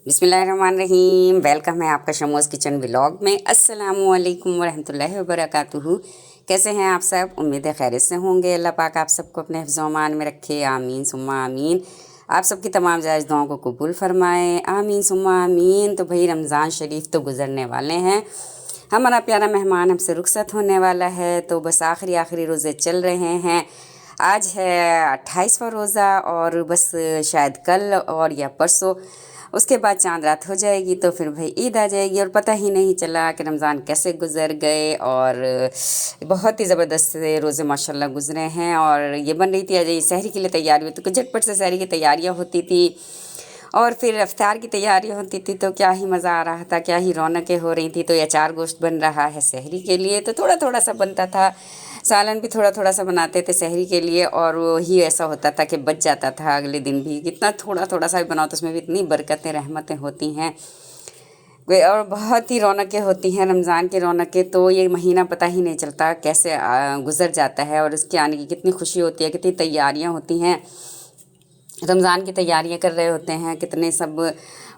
बिस्मिल्लाहिर्रहमानिर्रहीम। वेलकम है आपका शमोस किचन व्लॉग में। अस्सलामु अलैकुम वरहमतुल्लाहि वबरकातुहू। कैसे हैं आप सब? उम्मीद है खैरियत से होंगे। अल्लाह पाक आप सबको अपने हिफ्ज़-ओ-अमान में रखे, आमीन सुम्मा आमीन। आप सबकी तमाम जायज़ दुआओं को कबूल फ़रमाए, आमीन सुम्मा आमीन। तो भाई रमज़ान शरीफ तो गुज़रने वाले हैं, हमारा प्यारा मेहमान हमसे रुखसत होने वाला है। तो बस आखिरी रोज़े चल रहे हैं। आज है 28वां रोज़ा और बस शायद कल और या परसों उसके बाद चांद रात हो जाएगी तो फिर भाई ईद आ जाएगी। और पता ही नहीं चला कि रमज़ान कैसे गुज़र गए। और बहुत ही ज़बरदस्त से रोज़े माशाल्लाह गुज़रे हैं। और ये बन रही थी आज सहरी के लिए तैयारी होती, तो झटपट से सहरी की तैयारियाँ होती थी और फिर इफ्तार की तैयारी होती थी। तो क्या ही मज़ा आ रहा था, क्या ही रौनकें हो रही थी। तो ये अचार गोश्त बन रहा है सहरी के लिए, तो थोड़ा थोड़ा सा बनता था। सालन भी थोड़ा थोड़ा सा बनाते थे सहरी के लिए, और वही ऐसा होता था कि बच जाता था अगले दिन भी। कितना थोड़ा थोड़ा सा भी बनाओ तो उसमें भी इतनी बरकतें रहमतें होती हैं और बहुत ही रौनकें होती हैं। रमज़ान की रौनकें तो ये महीना पता ही नहीं चलता कैसे गुज़र जाता है। और इसके आने की कितनी खुशी होती है, कितनी तैयारियाँ होती हैं। रमज़ान की तैयारियां कर रहे होते हैं, कितने सब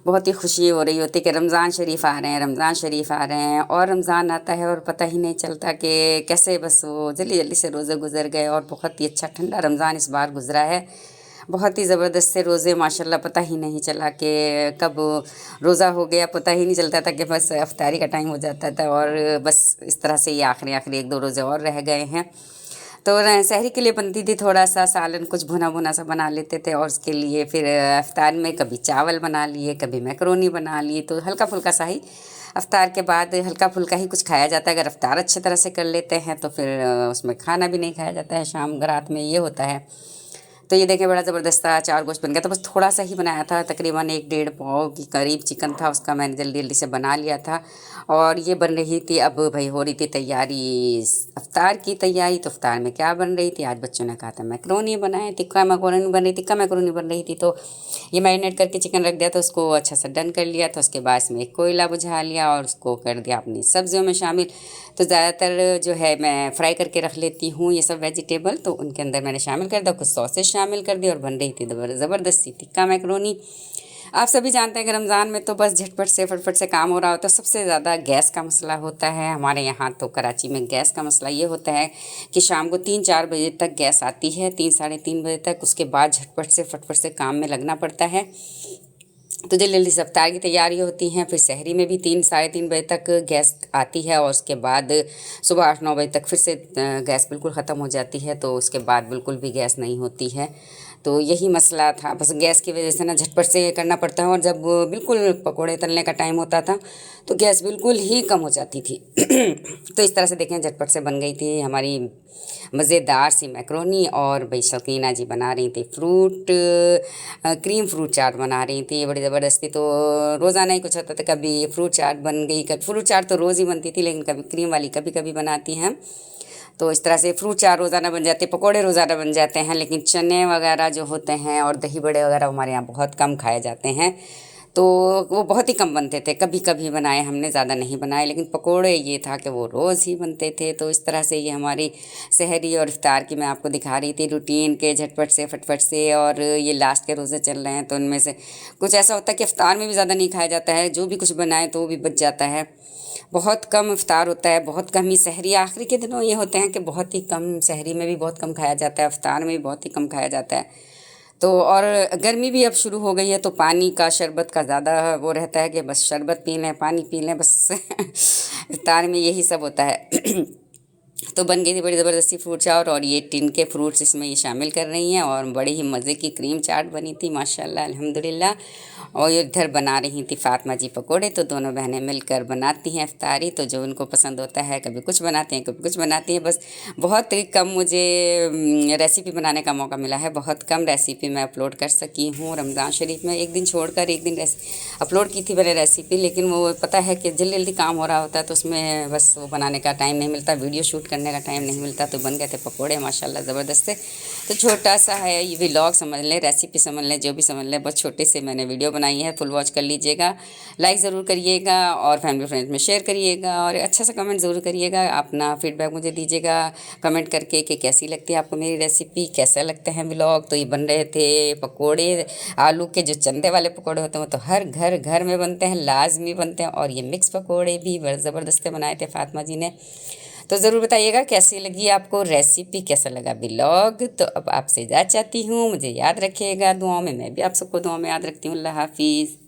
बहुत ही खुशी हो रही होती है कि रमज़ान शरीफ आ रहे हैं, रमज़ान शरीफ आ रहे हैं। और रमज़ान आता है और पता ही नहीं चलता कि कैसे बस वो जल्दी जल्दी से रोज़े गुज़र गए। और बहुत ही अच्छा ठंडा रमज़ान इस बार गुज़रा है, बहुत ही ज़बरदस्त से रोज़े माशाल्लाह। पता ही नहीं चला कि कब रोज़ा हो गया, पता ही नहीं चलता था कि बस इफ्तारी का टाइम हो जाता था। और बस इस तरह से ये आखिरी 1-2 रोज़े और रह गए हैं। तो सहरी के लिए बनती थी थोड़ा सा सालन, कुछ भुना भुना सा बना लेते थे। और उसके लिए फिर इफ्तार में कभी चावल बना लिए, कभी मैकरोनी बना लिए। तो हल्का फुल्का सा ही इफ्तार के बाद हल्का फुल्का ही कुछ खाया जाता है। अगर इफ्तार अच्छी तरह से कर लेते हैं तो फिर उसमें खाना भी नहीं खाया जाता है शाम रात में, ये होता है। तो ये देखें बड़ा ज़बरदस्त अचार गोश्त बन गया। तो बस थोड़ा सा ही बनाया था, तकरीबन 1-1.5 पाव के करीब चिकन था, उसका मैंने जल्दी जल्दी से बना लिया था। और ये बन रही थी, अब भाई हो रही थी तैयारी इफ्तार की तैयारी। तो इफ्तार में क्या बन रही थी, आज बच्चों ने कहा था मैकरोनी बनाए, टिक्का मैकरोनी बन रही, टिक्का मैकरोनी बन रही थी। तो ये मैरिनेट करके चिकन रख दिया था, उसको अच्छा सा डन कर लिया था। उसके बाद इसमें एक कोयला बुझा लिया और उसको कर दिया अपनी सब्जियों में शामिल। तो ज़्यादातर जो है मैं फ्राई करके रख लेती हूँ ये सब वेजिटेबल, तो उनके अंदर मैंने शामिल कर दिया, कुछ सॉसेज शामिल कर दी और बन रही थी ज़बरदस्त सी टिक्का मैकरोनी। आप सभी जानते हैं कि रमज़ान में तो बस झटपट से फटफट से काम हो रहा होता है। सबसे ज़्यादा गैस का मसला होता है हमारे यहाँ। तो कराची में गैस का मसला ये होता है कि शाम को 3-4 बजे तक गैस आती है, 3-3:30 बजे तक। उसके बाद झटपट से फटफट से काम में लगना पड़ता है। तो जल्दी जल्दी से इफ्तार की तैयारी होती हैं। फिर सहरी में भी 3-3:30 बजे तक गैस आती है और उसके बाद सुबह 8-9 बजे तक फिर से गैस बिल्कुल ख़त्म हो जाती है। तो उसके बाद बिल्कुल भी गैस नहीं होती है। तो यही मसला था, बस गैस की वजह से ना झटपट से करना पड़ता है। और जब बिल्कुल पकोड़े तलने का टाइम होता था तो गैस बिल्कुल ही कम हो जाती थी। तो इस तरह से देखें झटपट से बन गई थी हमारी मज़ेदार सी मैकरोनी। और भाई शकीना जी बना रही थी क्रीम फ्रूट चाट बना रही थी, बड़ी ज़बरदस्ती। तो रोज़ाना ही कुछ होता था, कभी फ्रूट चाट बन गई, कभी फ्रूट चाट तो रोज़ ही बनती थी, लेकिन कभी क्रीम वाली कभी कभी बनाती हैं। तो इस तरह से फ्रूट चाट रोज़ाना बन जाते, पकोड़े रोज़ाना बन जाते हैं। लेकिन चने वगैरह जो होते हैं और दही बड़े वगैरह हमारे यहाँ बहुत कम खाए जाते हैं, तो वो बहुत ही कम बनते थे। कभी कभी बनाए हमने, ज़्यादा नहीं बनाए। लेकिन पकोड़े ये था कि वो रोज़ ही बनते थे। तो इस तरह से ये हमारी सहरी और इफ्तार की मैं आपको दिखा रही थी रूटीन के झटपट से फटफट से। और ये लास्ट के रोज़े चल रहे हैं तो उनमें से कुछ ऐसा होता है कि इफ्तार में भी ज़्यादा नहीं खाया जाता है, जो भी कुछ बनाए तो वो भी बच जाता है। बहुत कम इफ्तार होता है, बहुत कम ही सहरी। आखिरी के दिनों ये होते हैं कि बहुत ही कम, सहरी में भी बहुत कम खाया जाता है, इफ्तार में भी बहुत ही कम खाया जाता है। तो और गर्मी भी अब शुरू हो गई है तो पानी का, शरबत का ज़्यादा वो रहता है कि बस शरबत पी लें, पानी पी लें बस। इफ्तार में यही सब होता है। तो बन गई थी बड़ी ज़बरदस्ती फ्रूट चाट। और ये टिन के फ्रूट्स इसमें ये शामिल कर रही हैं। और बड़ी ही मज़े की क्रीम चाट बनी थी माशाल्लाह अल्हम्दुलिल्लाह। और इधर बना रही थी फ़ातिमा जी पकोड़े। तो दोनों बहनें मिलकर बनाती हैं इफ्तारी, तो जो उनको पसंद होता है, कभी कुछ बनाते हैं कभी कुछ बनाती हैं। बस बहुत ही कम मुझे रेसिपी बनाने का मौका मिला है, बहुत कम रेसिपी मैं अपलोड कर सकी हूँ। रमज़ान शरीफ में एक दिन छोड़कर एक दिन अपलोड की थी मैंने रेसिपी, लेकिन वो पता है कि जल्दी जल्दी काम हो रहा होता है तो उसमें बस वो बनाने का टाइम नहीं मिलता, वीडियो शूट करने का टाइम नहीं मिलता, तो बन गए थे पकोड़े माशाल्लाह ज़बरदस्त से। तो छोटा सा है ये व्लॉग समझ लें, रेसिपी समझ लें, जो भी समझ लें, बहुत छोटे से मैंने वीडियो बनाई है। फुल वॉच कर लीजिएगा, लाइक ज़रूर करिएगा और फैमिली फ्रेंड्स में शेयर करिएगा और अच्छा सा कमेंट ज़रूर करिएगा। अपना फीडबैक मुझे दीजिएगा कमेंट करके कि कैसी लगती है आपको मेरी रेसिपी, कैसा लगता है व्लॉग। तो ये बन रहे थे पकोड़े, आलू के जो चंदे वाले पकोड़े होते हैं वो तो हर घर घर में बनते हैं, लाजमी बनते हैं। और ये मिक्स पकोड़े भी बड़े ज़बरदस्त बनाए थे फातिमा जी ने। तो ज़रूर बताइएगा कैसी लगी आपको रेसिपी, कैसा लगा व्लॉग। तो अब आपसे इजाज़त चाहती हूँ, मुझे याद रखिएगा दुआओं में, मैं भी आप सबको दुआओं में याद रखती हूँ। अल्लाह हाफिज़।